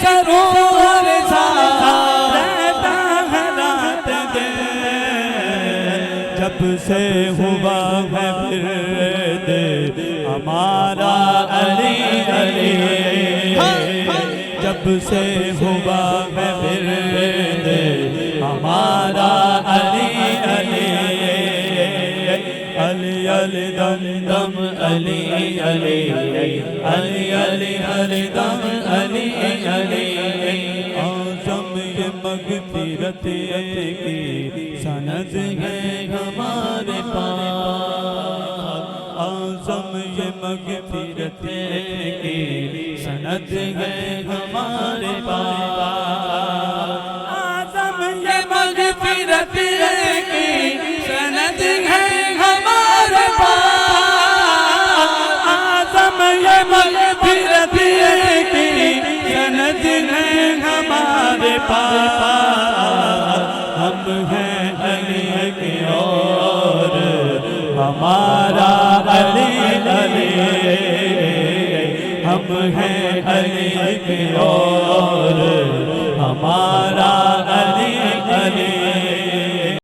سرور سا رہتا ہے رات دن، جب سے ہوا ہے ورد ہمارا علی علی، جب سے ہوا ہے ورد ہمارا علی علی، علی علی دم دم علی علی، علی علی ہر دم علی علی، اعظم یہ مغفرت کی سند ہے ہمارے پاس، اعظم یہ مغفرت کی سند ہے ہمارے پاس، اعظم یہ مغفرت کی سند ہے ہمارے پاس، اعظم یہ مغفرت کی سند ہے ہمارے پاس، ہم ہیں علی کے اور ہمارا علی علی، ہم ہیں علی کے اور ہمارا